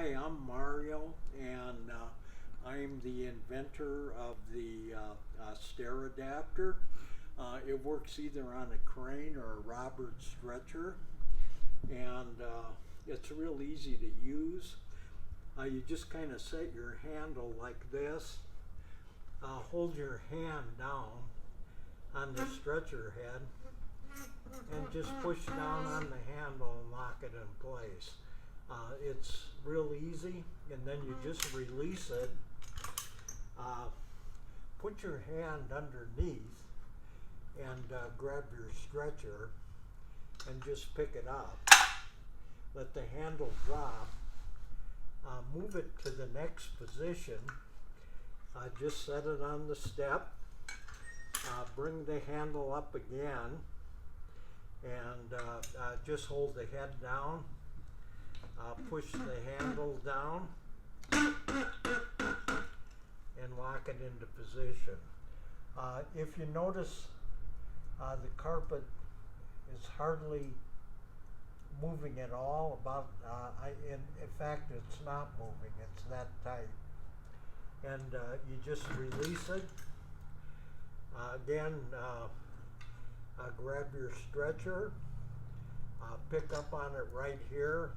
Hi, I'm Mario, and I'm the inventor of the stair adapter. It works either on a crane or a Robert stretcher, and it's real easy to use. You just kind of set your handle like this, hold your hand down on the stretcher head, and just push down on the handle and lock it in place. It's real easy, and then you just release it. Put your hand underneath and grab your stretcher and just pick it up. Let the handle drop. Move it to the next position. Just set it on the step. Bring the handle up again, and just hold the head down. Push the handle down and lock it into position. If you notice, the carpet is hardly moving at all. In fact, it's not moving. It's that tight. And you just release it. Again, grab your stretcher, pick up on it right here,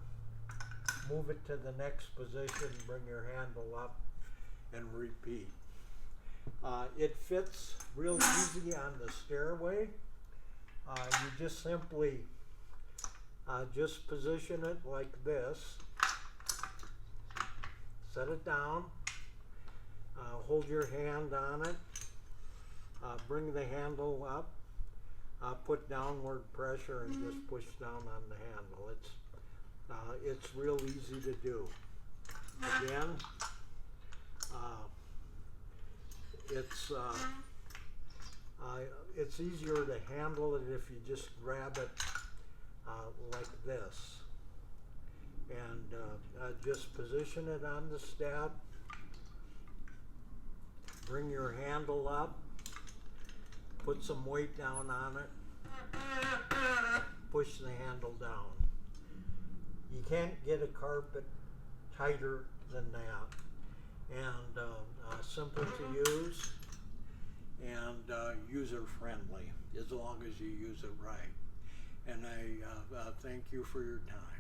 move it to the next position, bring your handle up, and repeat. It fits real easy on the stairway. You just simply just position it like this, set it down, hold your hand on it, bring the handle up, put downward pressure and just push down on the handle. It's real easy to do. Again, it's easier to handle it if you just grab it like this, and just position it on the step, bring your handle up, put some weight down on it, push the handle down. You can't get a carpet tighter than that, and simple to use, and user friendly as long as you use it right. And I thank you for your time.